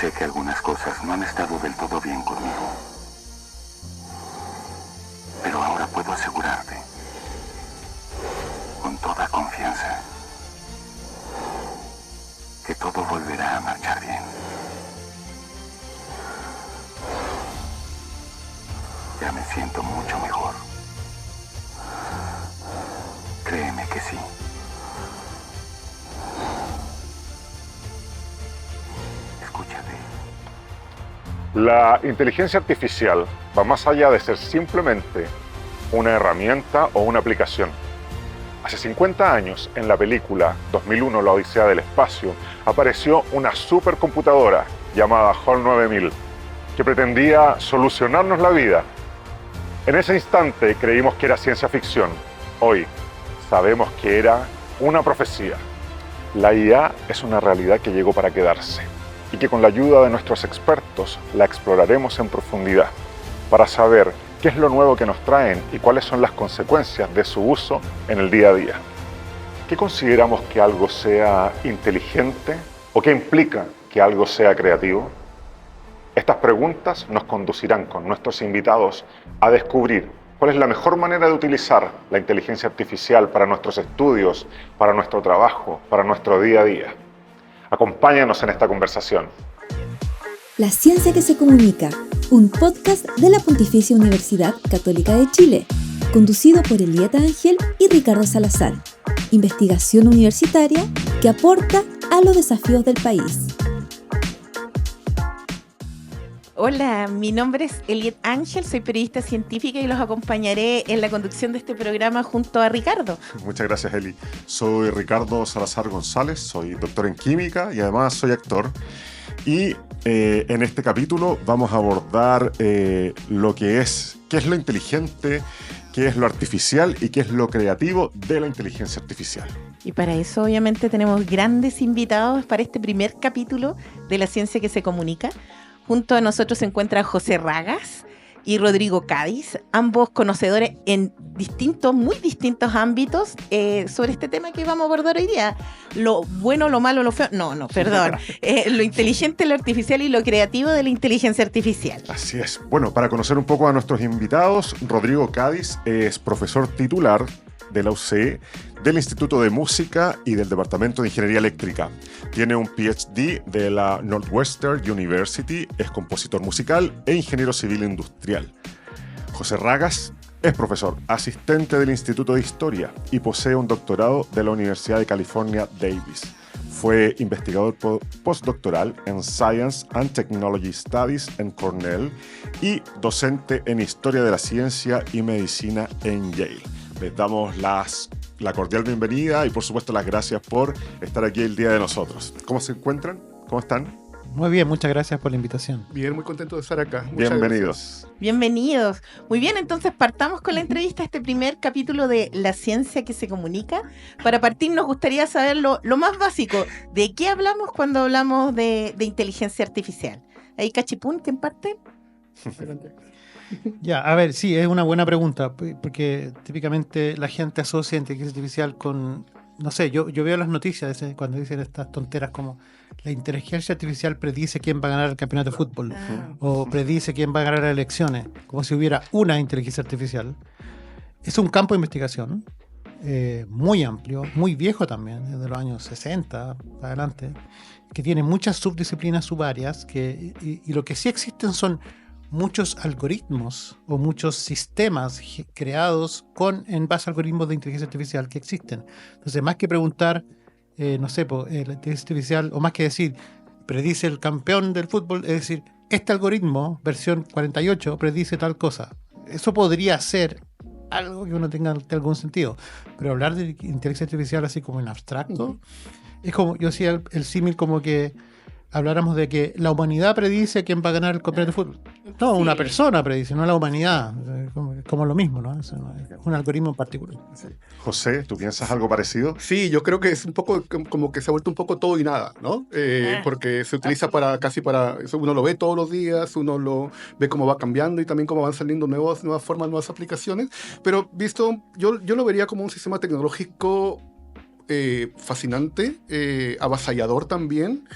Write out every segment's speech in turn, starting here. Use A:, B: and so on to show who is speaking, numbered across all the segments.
A: Sé que algunas cosas no han estado del todo bien conmigo. Pero ahora puedo asegurarte, con toda confianza, que todo volverá a marchar bien. Ya me siento mucho mejor. Créeme que sí. Escúchate.
B: La inteligencia artificial va más allá de ser simplemente una herramienta o una aplicación. Hace 50 años, en la película 2001, La Odisea del Espacio, apareció una supercomputadora llamada HAL 9000, que pretendía solucionarnos la vida. En ese instante creímos que era ciencia ficción. Hoy sabemos que era una profecía. La IA es una realidad que llegó para quedarse y que con la ayuda de nuestros expertos la exploraremos en profundidad para saber qué es lo nuevo que nos traen y cuáles son las consecuencias de su uso en el día a día. ¿Qué consideramos que algo sea inteligente o qué implica que algo sea creativo? Estas preguntas nos conducirán con nuestros invitados a descubrir cuál es la mejor manera de utilizar la inteligencia artificial para nuestros estudios, para nuestro trabajo, para nuestro día a día. Acompáñanos en esta conversación.
C: La Ciencia que se Comunica, un podcast de la Pontificia Universidad Católica de Chile, conducido por Elieta Ángel y Ricardo Salazar. Investigación universitaria que aporta a los desafíos del país.
D: Hola, mi nombre es Eliet Ángel, soy periodista científica y los acompañaré en la conducción de este programa junto a Ricardo.
E: Muchas gracias, Eli. Soy Ricardo Salazar González, soy doctor en química y además soy actor. Y en este capítulo vamos a abordar qué es lo inteligente, qué es lo artificial y qué es lo creativo de la inteligencia artificial.
D: Y para eso obviamente tenemos grandes invitados para este primer capítulo de La Ciencia que se Comunica. Junto a nosotros se encuentran José Ragas y Rodrigo Cádiz, ambos conocedores en muy distintos ámbitos sobre este tema que vamos a abordar hoy día. Lo bueno, lo malo, lo feo. Lo inteligente, lo artificial y lo creativo de la inteligencia artificial.
E: Así es. Bueno, para conocer un poco a nuestros invitados, Rodrigo Cádiz es profesor titular de la UCE, del Instituto de Música y del Departamento de Ingeniería Eléctrica. Tiene un PhD de la Northwestern University, es compositor musical e ingeniero civil industrial. José Ragas es profesor asistente del Instituto de Historia y posee un doctorado de la Universidad de California, Davis. Fue investigador postdoctoral en Science and Technology Studies en Cornell y docente en Historia de la Ciencia y Medicina en Yale. Les damos la cordial bienvenida y por supuesto las gracias por estar aquí el día de nosotros. ¿Cómo se encuentran? ¿Cómo están?
F: Muy bien, muchas gracias por la invitación.
G: Bien, muy contento de estar acá.
E: Bienvenidos.
D: Bienvenidos. Muy bien, entonces partamos con la entrevista a este primer capítulo de La Ciencia que se Comunica. Para partir nos gustaría saber lo más básico. ¿De qué hablamos cuando hablamos de inteligencia artificial? Ahí Cachipún, ¿quién parte?
F: Ya, a ver, sí, es una buena pregunta, porque típicamente la gente asocia inteligencia artificial con, no sé, yo veo las noticias cuando dicen estas tonteras como la inteligencia artificial predice quién va a ganar el campeonato de fútbol o predice quién va a ganar las elecciones, como si hubiera una inteligencia artificial. Es un campo de investigación muy amplio, muy viejo también, desde los años 60 para adelante, que tiene muchas subdisciplinas subáreas y lo que sí existen son muchos algoritmos o muchos sistemas creados en base a algoritmos de inteligencia artificial que existen. Entonces, más que preguntar, la inteligencia artificial, o más que decir, predice el campeón del fútbol, es decir, este algoritmo, versión 48, predice tal cosa. Eso podría ser algo que uno tenga algún sentido, pero hablar de inteligencia artificial así como en abstracto, es como, yo hacía el símil como que habláramos de que la humanidad predice quién va a ganar el campeonato de fútbol. No, una persona predice, no la humanidad. Como lo mismo, ¿no? Es un algoritmo en particular.
E: Sí. José, ¿tú piensas algo parecido?
G: Sí, yo creo que es un poco como que se ha vuelto un poco todo y nada, ¿no? Porque se utiliza casi para eso, uno lo ve todos los días, uno lo ve cómo va cambiando y también cómo van saliendo nuevas formas, nuevas aplicaciones. Pero yo lo vería como un sistema tecnológico fascinante, avasallador también,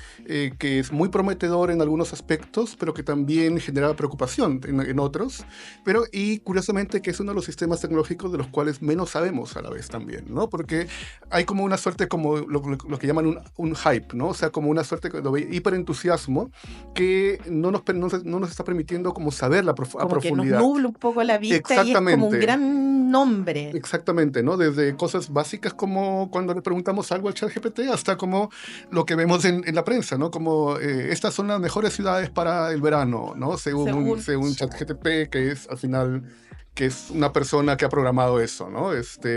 G: que es muy prometedor en algunos aspectos, pero que también genera preocupación en otros, y curiosamente que es uno de los sistemas tecnológicos de los cuales menos sabemos a la vez también, ¿no? Porque hay como una suerte, como lo que llaman un hype, ¿no? O sea, como una suerte de hiperentusiasmo que no nos está permitiendo como saber a
D: Como que
G: profundidad.
D: nos nubla un poco la vista y es como un gran nombre.
G: Exactamente, ¿no? Desde cosas básicas como cuando le preguntamos algo al ChatGPT hasta como lo que vemos en la prensa, ¿no? Como estas son las mejores ciudades para el verano, ¿no? Según ChatGPT, que es al final que es una persona que ha programado eso, ¿no?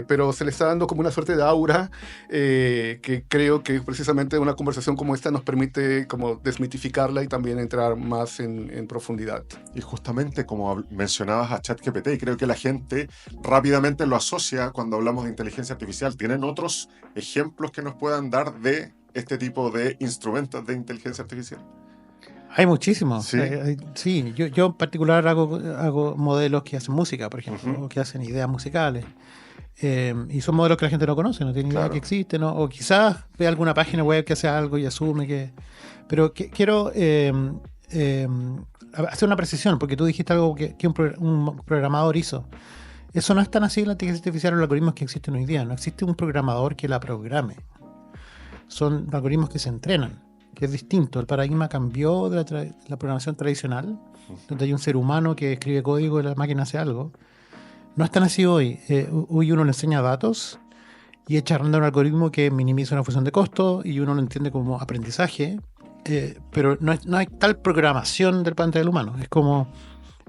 G: Pero se le está dando como una suerte de aura que creo que precisamente una conversación como esta nos permite como desmitificarla y también entrar más en profundidad.
E: Y justamente como mencionabas a ChatGPT, y creo que la gente rápidamente lo asocia cuando hablamos de inteligencia artificial. ¿Tienen otros ejemplos que nos puedan dar de este tipo de instrumentos de inteligencia artificial?
F: Hay muchísimos.
E: Sí.
F: Sí, yo en particular hago modelos que hacen música, por ejemplo, o que hacen ideas musicales. Y son modelos que la gente no conoce, no tiene idea que existen, ¿no? O quizás ve alguna página web que hace algo y asume que... Pero quiero hacer una precisión, porque tú dijiste algo que un programador hizo. Eso no es tan así en la inteligencia artificial o los algoritmos que existen hoy día. No existe un programador que la programe. Son algoritmos que se entrenan, que es distinto. El paradigma cambió de la programación tradicional, donde hay un ser humano que escribe código y la máquina hace algo. No es tan así hoy. Hoy uno le enseña datos y echa a andar un algoritmo que minimiza una función de costo y uno lo entiende como aprendizaje, pero no hay tal programación del parte del humano. Es como...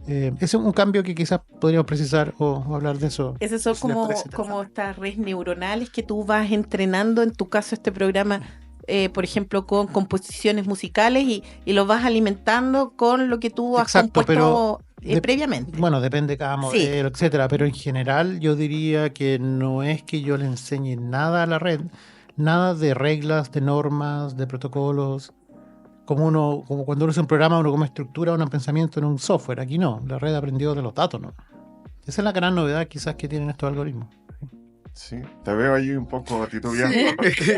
F: es un cambio que quizás podríamos precisar o hablar de eso.
D: Esos son como estas redes neuronales que tú vas entrenando, en tu caso este programa, por ejemplo, con composiciones musicales y lo vas alimentando con lo que tú has compuesto previamente.
F: Bueno, depende de cada modelo, etcétera, pero en general yo diría que no es que yo le enseñe nada a la red, nada de reglas, de normas, de protocolos. Como cuando uno usa un programa, uno como estructura un pensamiento en un software. Aquí no, la red aprendió de los datos, ¿no? Esa es la gran novedad quizás que tienen estos algoritmos.
E: Sí, te veo ahí un poco titubeando.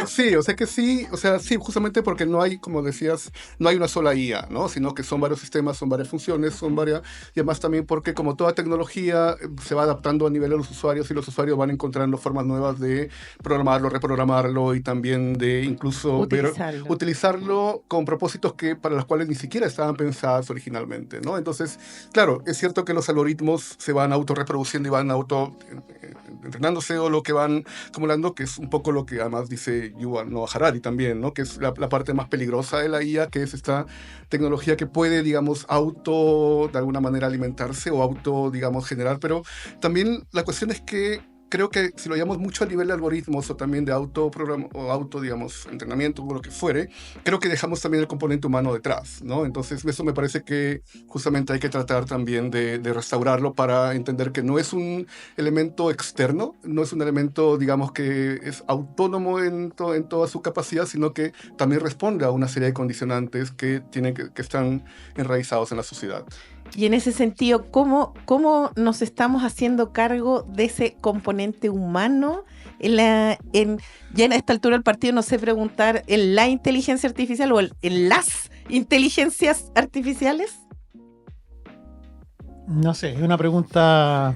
G: Sí, justamente porque no hay, como decías, no hay una sola IA, ¿no? Sino que son varios sistemas, son varias funciones, y además también porque como toda tecnología se va adaptando a nivel de los usuarios y los usuarios van encontrando formas nuevas de programarlo, reprogramarlo y también de incluso utilizarlo con propósitos para los cuales ni siquiera estaban pensadas originalmente, ¿no? Entonces, claro, es cierto que los algoritmos se van autorreproduciendo y van entrenándose o lo que van acumulando, que es un poco lo que además dice Yuval Noah Harari también, ¿no? Que es la parte más peligrosa de la IA, que es esta tecnología que puede, digamos, de alguna manera alimentarse o digamos, generar, pero también la cuestión es que creo que si lo llamamos mucho a nivel de algoritmos o también de digamos, entrenamiento o lo que fuere, creo que dejamos también el componente humano detrás, ¿no? Entonces, eso me parece que justamente hay que tratar también de restaurarlo para entender que no es un elemento externo, no es un elemento, digamos, que es autónomo en toda su capacidad, sino que también responde a una serie de condicionantes que están enraizados en la sociedad.
D: Y en ese sentido, ¿cómo nos estamos haciendo cargo de ese componente humano? Ya en esta altura del partido no sé preguntar en la inteligencia artificial o en las inteligencias artificiales.
F: No sé, es una pregunta...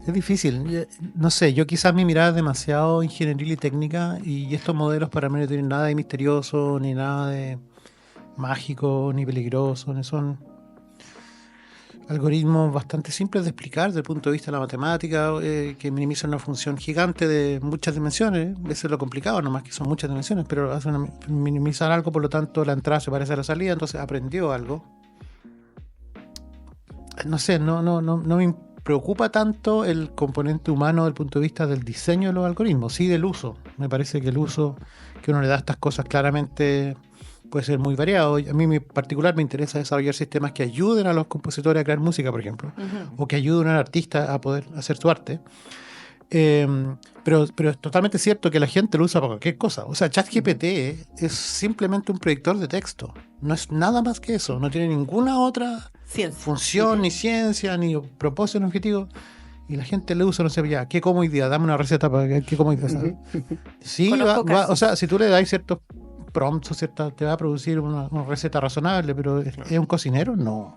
F: Es difícil. No sé, yo quizás mi mirada es demasiado ingenieril y técnica y estos modelos para mí no tienen nada de misterioso, ni nada de mágico, ni peligroso, ni son... algoritmos bastante simples de explicar desde el punto de vista de la matemática, que minimizan una función gigante de muchas dimensiones. Eso es lo complicado, nomás que son muchas dimensiones, pero hacen minimizar algo, por lo tanto la entrada se parece a la salida, entonces aprendió algo. No sé, no me preocupa tanto el componente humano desde el punto de vista del diseño de los algoritmos, sí del uso. Me parece que el uso que uno le da a estas cosas claramente puede ser muy variado. A mí en particular me interesa desarrollar sistemas que ayuden a los compositores a crear música, por ejemplo, o que ayuden al artista a poder hacer su arte. Pero es totalmente cierto que la gente lo usa para cualquier cosa. O sea, ChatGPT es simplemente un predictor de texto. No es nada más que eso. No tiene ninguna otra función, ni ciencia, ni propósito, ni objetivo. Y la gente le usa, no sé, ya, ¿qué como hoy día? Dame una receta para qué como hoy día. ¿Sabes? Sí,
D: Conozco
F: va, o
D: casos.
F: sea, si tú le das ciertos prompts o te va a producir una receta razonable, pero ¿es un cocinero? No.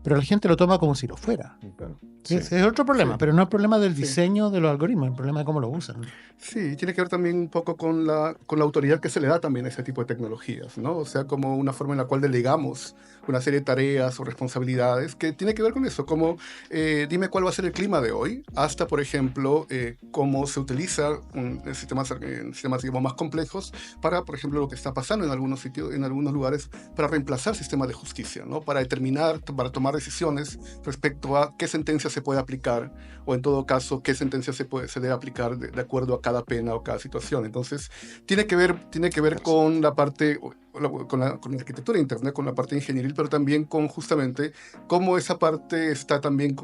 F: Pero la gente lo toma como si lo fuera.
E: Sí.
F: Es otro problema,
G: Sí.
F: pero no es problema del
G: Sí.
F: diseño de los algoritmos, es el problema de cómo lo usan.
G: Sí, tiene que ver también un poco con la autoridad que se le da también a ese tipo de tecnologías, ¿no? O sea, como una forma en la cual delegamos una serie de tareas o responsabilidades que tiene que ver con eso, como dime cuál va a ser el clima de hoy, hasta, por ejemplo, cómo se utiliza sistemas digamos, más complejos para, por ejemplo, lo que está pasando en algunos sitios, en algunos lugares, para reemplazar sistemas de justicia, ¿no? Para determinar, para tomar decisiones respecto a qué sentencia se puede aplicar o, en todo caso, qué sentencia se debe aplicar de acuerdo a cada pena o cada situación. Entonces, tiene que ver con la parte, con la arquitectura de Internet, con la parte ingenieril, pero también con justamente cómo esa parte está también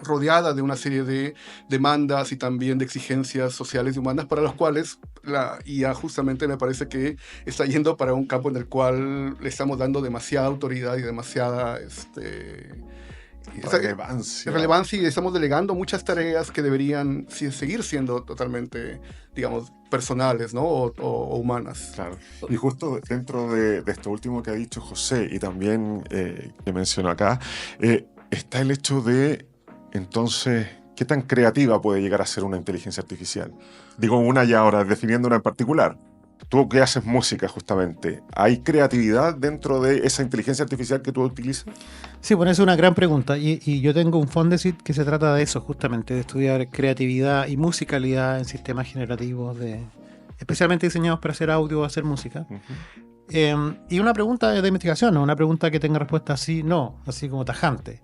G: rodeada de una serie de demandas y también de exigencias sociales y humanas para las cuales la IA justamente me parece que está yendo para un campo en el cual le estamos dando demasiada autoridad y demasiada relevancia y estamos delegando muchas tareas que deberían seguir siendo totalmente, digamos, personales, ¿no? o humanas.
E: Claro. Y justo dentro de esto último que ha dicho José y también que mencionó acá, está el hecho de, entonces, ¿qué tan creativa puede llegar a ser una inteligencia artificial? Digo una ya ahora, definiendo una en particular. Tú que haces música justamente, ¿hay creatividad dentro de esa inteligencia artificial que tú utilizas?
F: Sí, bueno, es una gran pregunta. Y yo tengo un Fondesit que se trata de eso, justamente, de estudiar creatividad y musicalidad en sistemas generativos, especialmente diseñados para hacer audio o hacer música. Y una pregunta de investigación, no una pregunta que tenga respuesta sí, no, así como tajante.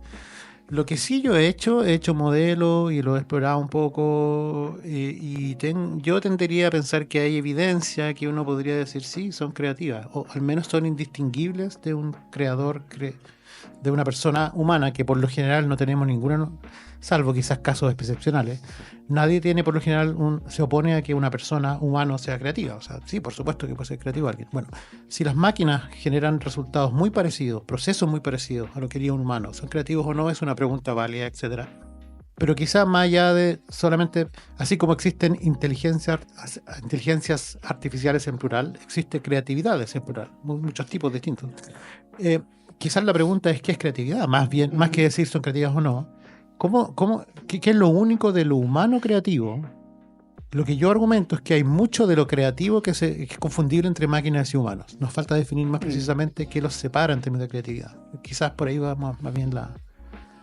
F: Lo que sí yo he hecho modelos y lo he explorado un poco yo tendería a pensar que hay evidencia que uno podría decir sí, son creativas o al menos son indistinguibles de un creador, de una persona humana, que por lo general no tenemos ninguna, salvo quizás casos excepcionales. Nadie tiene por lo general se opone a que una persona humana sea creativa. O sea, sí, por supuesto que puede ser creativo alguien. Bueno, si las máquinas generan resultados muy parecidos, procesos muy parecidos a lo que haría un humano, ¿son creativos o no? Es una pregunta válida, etcétera. Pero quizás más allá de solamente, así como existen inteligencias artificiales en plural, existe creatividades en plural, muchos tipos distintos. Quizás la pregunta es ¿qué es creatividad? Más bien, más que decir son creativas o no. ¿Qué es lo único de lo humano creativo? Lo que yo argumento es que hay mucho de lo creativo que es confundible entre máquinas y humanos. Nos falta definir más precisamente qué los separa en términos de creatividad. Quizás por ahí va más bien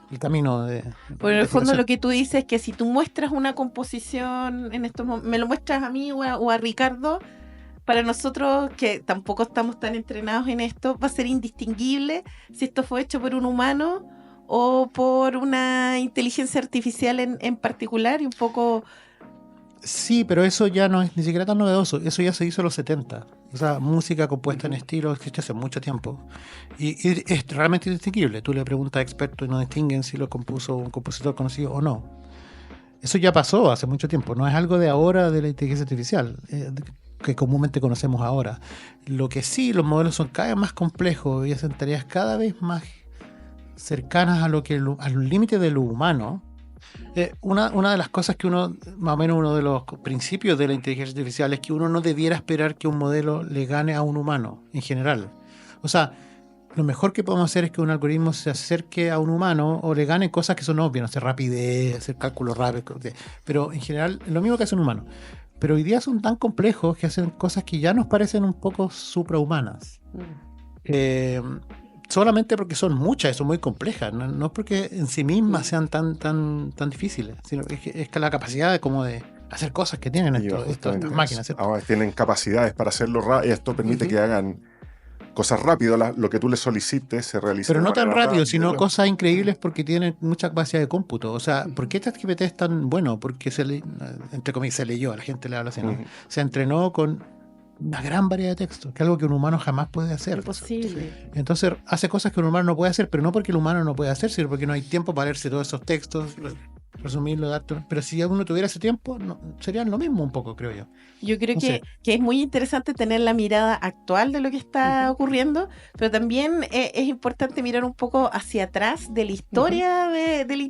F: el camino de...
D: Por el fondo lo que tú dices es que si tú muestras una composición en estos momentos, me lo muestras a mí o a Ricardo, para nosotros que tampoco estamos tan entrenados en esto, va a ser indistinguible si esto fue hecho por un humano o por una inteligencia artificial en particular, y un poco...
F: Sí, pero eso ya no es ni siquiera tan novedoso. Eso ya se hizo en los 70. O sea, música compuesta en estilo existe hace mucho tiempo. Y es realmente indistinguible. Tú le preguntas a expertos y no distinguen si lo compuso un compositor conocido o no. Eso ya pasó hace mucho tiempo. No es algo de ahora de la inteligencia artificial, que comúnmente conocemos ahora. Lo que sí, los modelos son cada vez más complejos y hacen tareas cada vez más cercanas a al límite de lo humano. Una de las cosas que más o menos uno de los principios de la inteligencia artificial es que uno no debiera esperar que un modelo le gane a un humano en general. O sea, lo mejor que podemos hacer es que un algoritmo se acerque a un humano o le gane cosas que son obvias, hacer rapidez, hacer cálculos rápidos, pero en general lo mismo que hace un humano. Pero hoy día son tan complejos que hacen cosas que ya nos parecen un poco suprahumanas. Solamente porque son muchas, son muy complejas, no porque en sí mismas sean tan difíciles, sino que es que la capacidad de hacer cosas que tienen estas máquinas, ¿cierto?
E: Ahora tienen capacidades para hacerlo rápido, esto permite que hagan cosas rápido, lo que tú les solicites se realiza.
F: Pero no tan rápido, sino cosas increíbles porque tienen mucha capacidad de cómputo. O sea, ¿por qué ChatGPT es tan bueno? Porque entre comillas, se leyó, a la gente le habla así, ¿no? Se entrenó con una gran variedad de textos, que es algo que un humano jamás puede hacer.
D: Imposible.
F: Entonces hace cosas que un humano no puede hacer, pero no porque el humano no puede hacer, sino porque no hay tiempo para leerse todos esos textos. resumirlo, pero si uno tuviera ese tiempo, serían lo mismo un poco, creo yo.
D: Yo creo
F: No sé.
D: que es muy interesante tener la mirada actual de lo que está ocurriendo, pero también es importante mirar un poco hacia atrás de la historia de la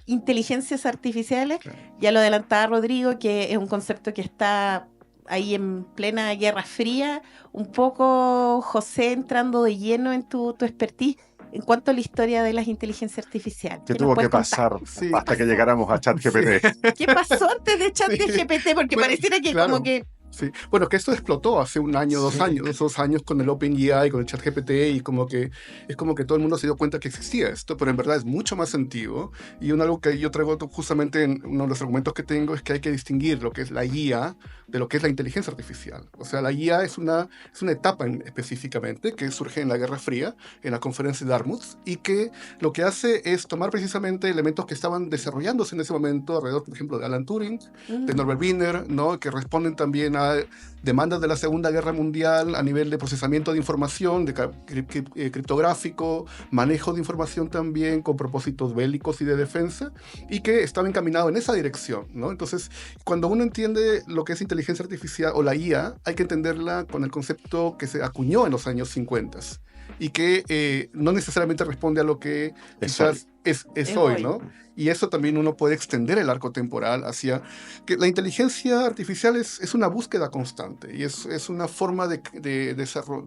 D: inteligencias artificiales.
G: Claro.
D: Ya lo adelantaba Rodrigo, que es un concepto que está ahí en plena Guerra Fría. Un poco, José, entrando de lleno en tu expertise en cuanto a la historia de las inteligencias artificiales.
B: ¿Qué
D: nos
B: tuvo que
D: puedes contar?
B: pasar
G: Sí.
B: hasta que llegáramos a ChatGPT?
D: ¿Qué pasó antes de ChatGPT? Porque
G: Bueno,
D: pareciera que
G: claro.
D: como que...
G: Sí, bueno, que esto explotó hace un año, 2 años con el OpenAI, con el ChatGPT, y como que es como que todo el mundo se dio cuenta que existía esto, pero en verdad es mucho más antiguo. Y algo que yo traigo justamente en uno de los argumentos que tengo es que hay que distinguir lo que es la IA de lo que es la inteligencia artificial. O sea, la IA es una etapa específicamente que surge en la Guerra Fría, en la conferencia de Dartmouth, y que lo que hace es tomar precisamente elementos que estaban desarrollándose en ese momento alrededor, por ejemplo, de Alan Turing, de Norbert Wiener, ¿no? Que responden también a demandas de la Segunda Guerra Mundial a nivel de procesamiento de información, de criptográfico, manejo de información también con propósitos bélicos y de defensa, y que estaba encaminado en esa dirección, ¿no? Entonces, cuando uno entiende lo que es inteligencia artificial o la IA, hay que entenderla con el concepto que se acuñó en los años 50 y que no necesariamente responde a lo que quizás es hoy, ¿no? Y eso también uno puede extender el arco temporal hacia que la inteligencia artificial es una búsqueda constante y es una forma de desarrollo,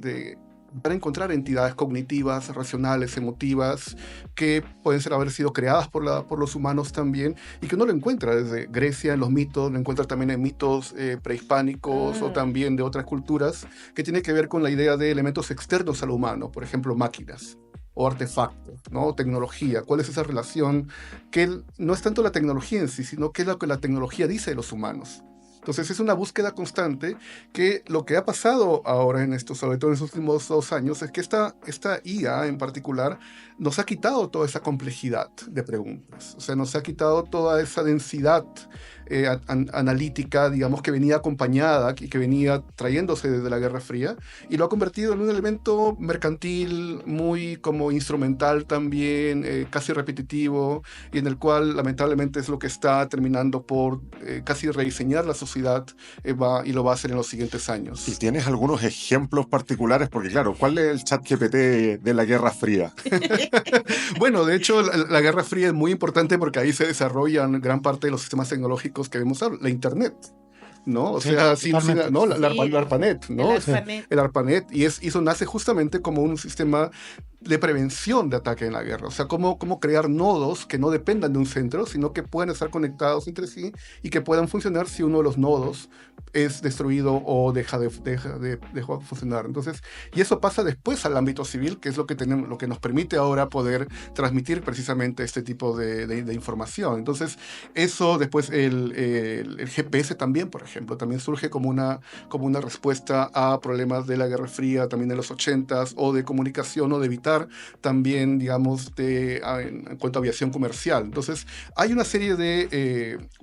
G: para encontrar entidades cognitivas, racionales, emotivas, que pueden haber sido creadas por los humanos también, y que uno lo encuentra desde Grecia en los mitos, lo encuentra también en mitos prehispánicos o también de otras culturas, que tiene que ver con la idea de elementos externos al humano, por ejemplo, máquinas o artefactos, ¿no? Tecnología. ¿Cuál es esa relación? Que no es tanto la tecnología en sí, sino qué es lo que la tecnología dice de los humanos. Entonces es una búsqueda constante que lo que ha pasado ahora en estos, sobre todo en los últimos 2 años, es que esta IA en particular nos ha quitado toda esa complejidad de preguntas. O sea, nos ha quitado toda esa densidad analítica, digamos, que venía acompañada y que venía trayéndose desde la Guerra Fría, y lo ha convertido en un elemento mercantil, muy como instrumental también, casi repetitivo, y en el cual lamentablemente es lo que está terminando por casi rediseñar la sociedad y lo va a hacer en los siguientes años.
B: ¿Y tienes algunos ejemplos particulares? Porque claro, ¿cuál es el ChatGPT de la Guerra Fría?
G: Bueno, de hecho, la Guerra Fría es muy importante porque ahí se desarrollan gran parte de los sistemas tecnológicos que vemos ahora, la Internet, ¿no? O sea, ¿no? El ARPANET, ¿no? El ARPANET, y eso nace justamente como un sistema de prevención de ataque en la guerra. O sea, cómo crear nodos que no dependan de un centro, sino que puedan estar conectados entre sí y que puedan funcionar si uno de los nodos es destruido o deja de funcionar. Entonces, y eso pasa después al ámbito civil, que es lo que nos permite ahora poder transmitir precisamente este tipo de información. Entonces, eso después el GPS también, por ejemplo, también surge como una respuesta a problemas de la Guerra Fría, también de los 80s, o de comunicación o de evitar también, digamos, en cuanto a aviación comercial. Entonces, hay una serie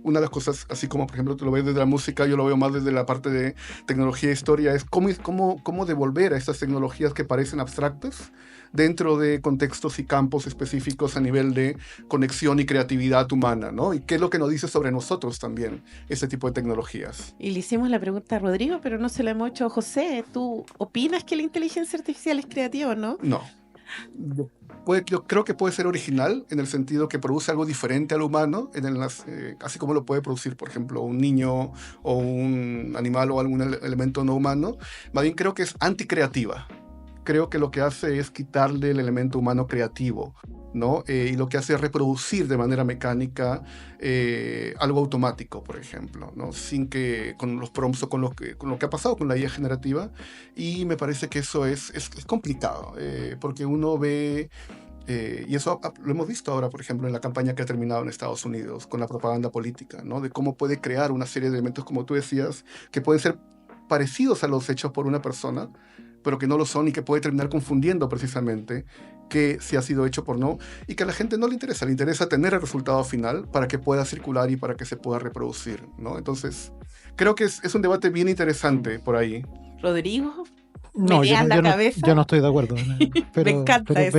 G: una de las cosas, así como, por ejemplo, tú lo ves desde la música, yo lo veo más desde la parte de tecnología e historia, es cómo devolver a estas tecnologías que parecen abstractas dentro de contextos y campos específicos a nivel de conexión y creatividad humana, ¿no? Y qué es lo que nos dice sobre nosotros también este tipo de tecnologías.
D: Y le hicimos la pregunta a Rodrigo, pero no se la hemos hecho a José. ¿Tú opinas que la inteligencia artificial es creativa o no?
G: No. Yo creo que puede ser original en el sentido que produce algo diferente al humano, así como lo puede producir, por ejemplo, un niño o un animal o algún elemento no humano. Más bien creo que es anticreativa. Creo que lo que hace es quitarle el elemento humano creativo, ¿no? Y lo que hace es reproducir de manera mecánica algo automático, por ejemplo, ¿no? Sin que con los prompts o con lo que ha pasado con la IA generativa. Y me parece que eso es complicado, porque uno ve... y eso lo hemos visto ahora, por ejemplo, en la campaña que ha terminado en Estados Unidos con la propaganda política, ¿no? De cómo puede crear una serie de elementos, como tú decías, que pueden ser parecidos a los hechos por una persona, pero que no lo son, y que puede terminar confundiendo precisamente que si ha sido hecho por no, y que a la gente no le interesa tener el resultado final para que pueda circular y para que se pueda reproducir, ¿no? Entonces, creo que es un debate bien interesante por ahí.
D: Rodrigo,
F: No, yo no estoy de acuerdo.
D: Me encanta eso.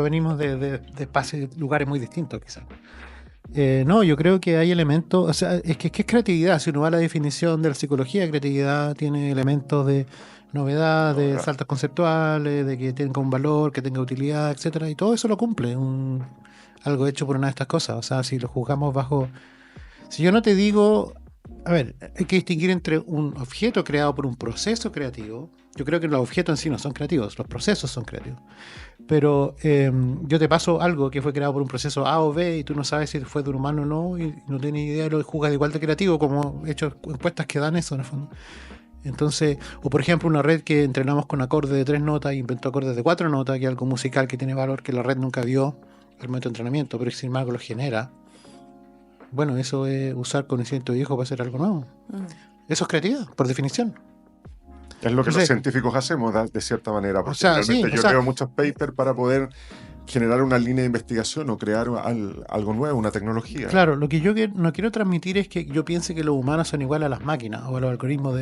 F: Venimos de espacios, lugares muy distintos, quizás. No, yo creo que hay elementos, o sea, es que es creatividad. Si uno va a la definición de la psicología, creatividad tiene elementos de novedad, de
B: Novedad.
F: saltos conceptuales, de que tenga un valor, que tenga utilidad, etcétera, y todo eso lo cumple algo hecho por una de estas cosas. O sea, si lo juzgamos bajo, si yo no te digo, a ver, hay que distinguir entre un objeto creado por un proceso creativo. Yo creo que los objetos en sí no son creativos, los procesos son creativos. Pero yo te paso algo que fue creado por un proceso A o B y tú no sabes si fue de un humano o no y no tienes idea, lo juzgas igual de creativo, como he hecho encuestas que dan eso en el fondo. Entonces, o por ejemplo una red que entrenamos con acordes de 3 notas y inventó acordes de 4 notas, que es algo musical que tiene valor que la red nunca vio al momento de entrenamiento, pero sin embargo lo genera. Bueno, eso es usar conocimiento viejo para hacer algo nuevo. Eso es creatividad, por definición.
E: Es lo que
F: Entonces,
E: los científicos hacemos de cierta manera, porque
F: o sea,
E: realmente
F: sí,
E: yo
F: o sea,
E: leo muchos papers para poder generar una línea de investigación o crear algo nuevo, una tecnología.
F: Claro, lo que yo no quiero transmitir es que yo piense que los humanos son iguales a las máquinas o a los algoritmos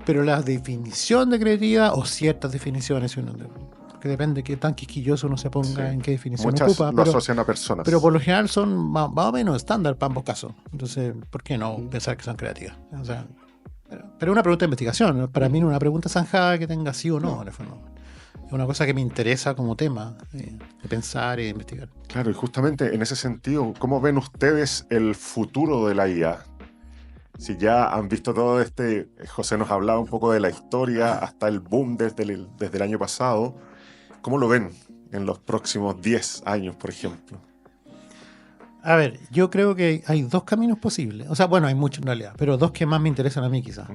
F: pero la definición de creatividad o ciertas definiciones, que depende de qué tan quisquilloso uno se ponga
E: Sí.
F: en qué definición
E: Muchas
F: ocupa,
E: lo asocian a personas.
F: pero por lo general son más o menos estándar para ambos casos. Entonces, ¿por qué no pensar que son creativas? O sea, pero es una pregunta de investigación, ¿no? Para mí no es una pregunta zanjada que tenga sí o no. En el fondo. Es una cosa que me interesa como tema de pensar y de investigar.
E: Claro, y justamente en ese sentido, ¿cómo ven ustedes el futuro de la IA? Si ya han visto todo José nos hablaba un poco de la historia hasta el boom desde el año pasado, ¿cómo lo ven en los próximos 10 años, por ejemplo?
F: A ver, yo creo que hay dos caminos posibles. O sea, bueno, hay muchos en realidad, pero dos que más me interesan a mí quizás.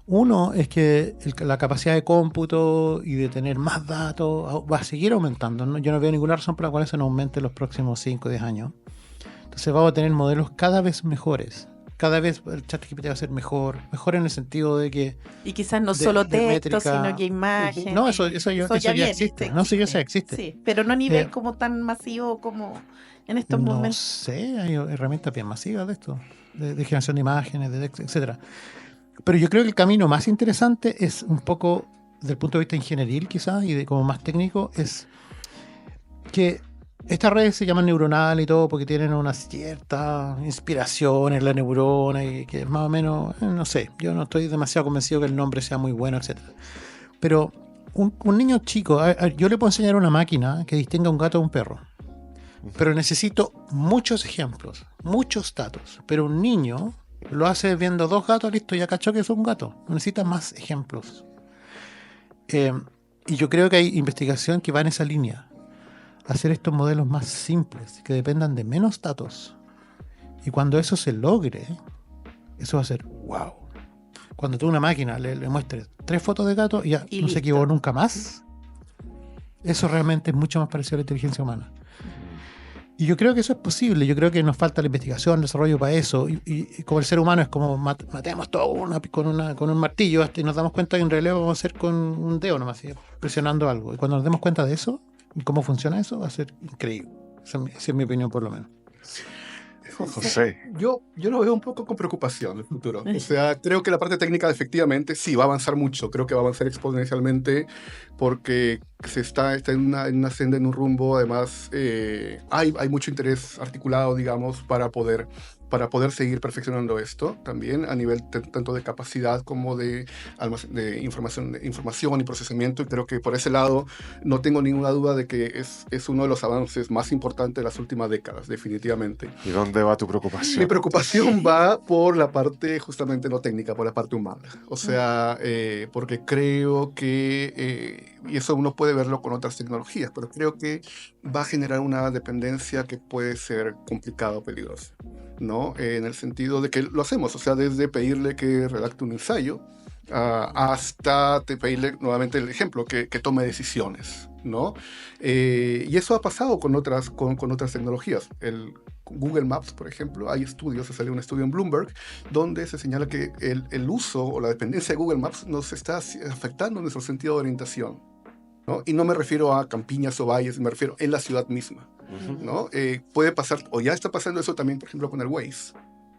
F: Uno es que la capacidad de cómputo y de tener más datos va a seguir aumentando, ¿no? Yo no veo ninguna razón por la cual eso no aumente en los próximos 5 o 10 años. Entonces vamos a tener modelos cada vez mejores. Cada vez el ChatGPT va a ser mejor en el sentido de que...
D: Y quizás no
F: de-
D: solo
F: de
D: texto,
F: métrica.
D: sino que imágenes.
F: No, eso ya
D: viene,
F: existe.
D: sí,
F: No, eso ya existe.
D: Sí, pero no a nivel
F: Eh,
D: como tan masivo como en estos
F: No
D: momentos.
F: sé, hay herramientas bien masivas de esto, de generación de imágenes, de texto, etcétera. Pero yo creo que el camino más interesante es un poco, desde el punto de vista ingenieril quizás, y de como más técnico, es que estas redes se llaman neuronales y todo porque tienen una cierta inspiración en la neurona y que más o menos, no sé, yo no estoy demasiado convencido que el nombre sea muy bueno, etcétera. Pero un niño chico, yo le puedo enseñar a una máquina que distinga un gato de un perro. Pero necesito muchos ejemplos, muchos datos. Pero un niño lo hace viendo 2 gatos, listo, ya cachó que es un gato. No necesita más ejemplos. Y yo creo que hay investigación que va en esa línea. Hacer estos modelos más simples, que dependan de menos datos. Y cuando eso se logre, eso va a ser wow. Cuando tú a una máquina le muestres 3 fotos de gato y ya
D: Y
F: no se
D: listo.
F: equivocó nunca más, eso realmente es mucho más parecido a la inteligencia humana. Y yo creo que eso es posible. Yo creo que nos falta la investigación, el desarrollo para eso. Y como el ser humano es como matemos todo con un martillo hasta y nos damos cuenta que en realidad vamos a hacer con un dedo nomás, ¿sí? Presionando algo. Y cuando nos demos cuenta de eso y cómo funciona eso, va a ser increíble. Esa es mi opinión, por lo menos.
E: José.
G: Yo lo veo un poco con preocupación el futuro. O sea, creo que la parte técnica efectivamente sí va a avanzar mucho. Creo que va a avanzar exponencialmente porque está en una senda, en un rumbo. Además, hay mucho interés articulado, digamos, para poder seguir perfeccionando esto también a nivel tanto de capacidad como de información y procesamiento. Y creo que por ese lado no tengo ninguna duda de que es uno de los avances más importantes de las últimas décadas, definitivamente.
E: ¿Y dónde va tu preocupación?
G: Mi preocupación va por la parte justamente no técnica, por la parte humana. O sea, porque creo que, y eso uno puede verlo con otras tecnologías, pero creo que va a generar una dependencia que puede ser complicada o peligrosa, ¿no? En el sentido de que lo hacemos, o sea, desde pedirle que redacte un ensayo hasta pedirle nuevamente el ejemplo, que tome decisiones, ¿no? Y eso ha pasado con otras tecnologías. Google Maps, por ejemplo, hay estudios, se salió un estudio en Bloomberg, donde se señala que el uso o la dependencia de Google Maps nos está afectando nuestro sentido de orientación, ¿no? Y no me refiero a campiñas o valles, me refiero en la ciudad misma, ¿no? Puede pasar, o ya está pasando eso también, por ejemplo, con el Waze,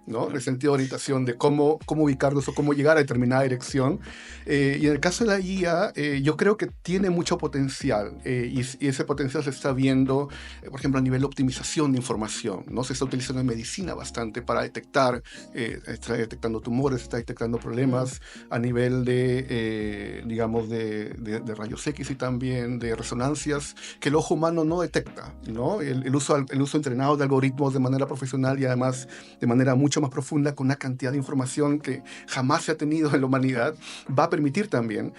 G: ¿no? En el sentido de orientación, de cómo ubicarlos o cómo llegar a determinada dirección. Y en el caso de la IA, yo creo que tiene mucho potencial y ese potencial se está viendo, por ejemplo, a nivel de optimización de información, ¿no? Se está utilizando en medicina bastante para detectar, está detectando tumores, está detectando problemas a nivel de, digamos, de rayos X y también de resonancias que el ojo humano no detecta, ¿no? El uso entrenado de algoritmos de manera profesional y además de manera mucho más profunda, con una cantidad de información que jamás se ha tenido en la humanidad, va a permitir también.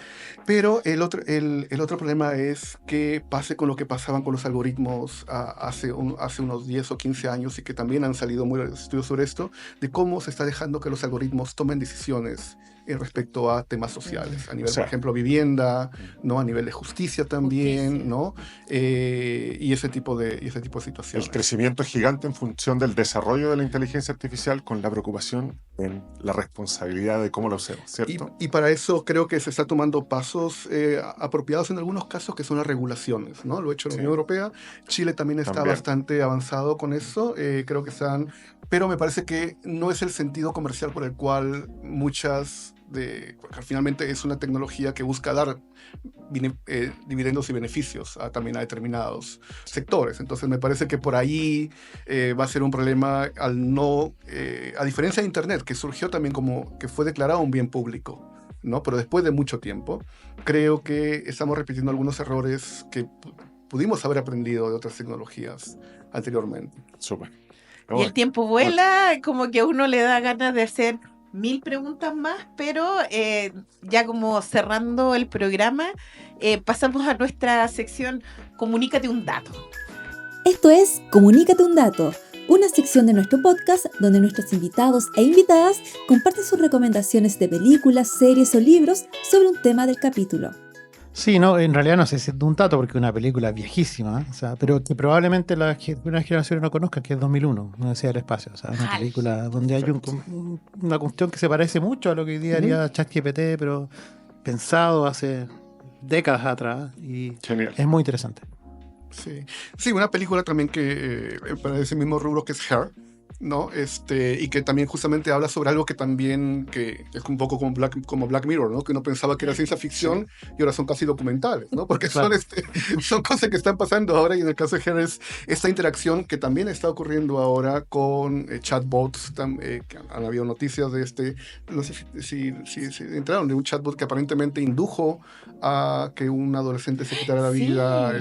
G: Pero el otro problema es que pase con lo que pasaban con los algoritmos hace unos 10 o 15 años, y que también han salido muchos estudios sobre esto, de cómo se está dejando que los algoritmos tomen decisiones respecto a temas sociales, a nivel, por ejemplo, vivienda, ¿no? A nivel de justicia también, ¿no? Y ese tipo de situaciones.
E: El crecimiento es gigante en función del desarrollo de la inteligencia artificial, con la preocupación en la responsabilidad de cómo lo usemos, ¿cierto?
G: Y para eso creo que se está tomando pasos apropiados en algunos casos, que son las regulaciones, ¿no? Lo ha hecho la Unión Europea. Chile también está bastante avanzado con eso. Creo que están... Pero me parece que no es el sentido comercial por el cual porque finalmente es una tecnología que busca dar dividendos y beneficios también a determinados sectores. Entonces me parece que por ahí va a ser un problema a diferencia de Internet, que surgió también como que fue declarado un bien público, ¿no? Pero después de mucho tiempo, creo que estamos repitiendo algunos errores que pudimos haber aprendido de otras tecnologías anteriormente.
E: Súper.
D: Y el tiempo vuela, como que a uno le da ganas de hacer 1000 preguntas más, pero ya como cerrando el programa, pasamos a nuestra sección Comunícate un dato.
C: Esto es Comunícate un dato, una sección de nuestro podcast donde nuestros invitados e invitadas comparten sus recomendaciones de películas, series o libros sobre un tema del capítulo.
F: Sí, no, en realidad no sé si es un dato porque es una película viejísima, ¿eh? O sea, pero que probablemente las generaciones no conozcan, que es 2001, no decía del espacio. O sea, una película donde hay una cuestión que se parece mucho a lo que hoy día haría ChatGPT, pero pensado hace décadas atrás, y
E: genial.
F: Es muy interesante.
G: Sí, una película también que para ese mismo rubro, que es Her, ¿no? Y que también justamente habla sobre algo que es un poco como Black Mirror, ¿no? Que uno pensaba que era ciencia ficción y ahora son casi documentales, ¿no? Porque son cosas que están pasando ahora, y en el caso de Her es esta interacción que también está ocurriendo ahora con chatbots, que han habido noticias de no sé si entraron, de un chatbot que aparentemente indujo a que un adolescente se quitara la vida,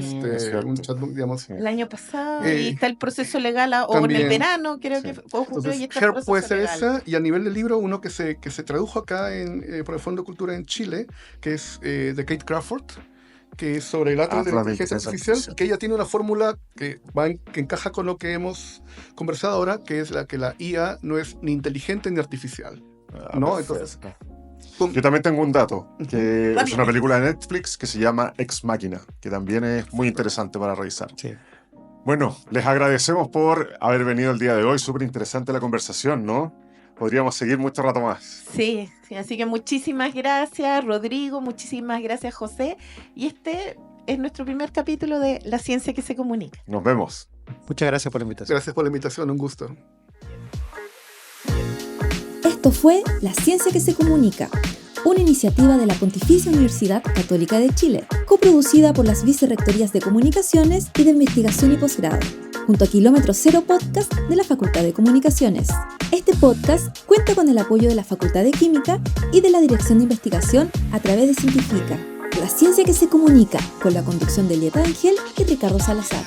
G: un chatbot, digamos.
D: El año pasado, y está el proceso legal, o en el verano, creo que ocurrió.
G: Entonces,
D: y está
G: Her puede ser legal. Esa, y a nivel de libro, uno que se tradujo acá por el Fondo de Cultura en Chile, que es de Kate Crawford, que es sobre el Atlas de la inteligencia artificial, que ella tiene una fórmula que encaja con lo que hemos conversado ahora, que es la que la IA no es ni inteligente ni artificial, ¿no? Entonces,
E: yo también tengo un dato, que es una película de Netflix que se llama Ex Machina, que también es muy interesante para revisar.
F: Sí.
E: Bueno, les agradecemos por haber venido el día de hoy. Súper interesante la conversación, ¿no? Podríamos seguir mucho rato más.
D: Sí, así que muchísimas gracias, Rodrigo, muchísimas gracias, José. Y este es nuestro primer capítulo de La Ciencia que se Comunica.
E: Nos vemos.
F: Muchas gracias por la invitación.
G: Gracias por la invitación, un gusto.
C: Esto fue La Ciencia que se Comunica, una iniciativa de la Pontificia Universidad Católica de Chile, coproducida por las Vicerrectorías de Comunicaciones y de Investigación y Posgrado, junto a Kilómetro Cero Podcast de la Facultad de Comunicaciones. Este podcast cuenta con el apoyo de la Facultad de Química y de la Dirección de Investigación a través de Científica. La Ciencia que se Comunica, con la conducción de Elieta Ángel y Ricardo Salazar.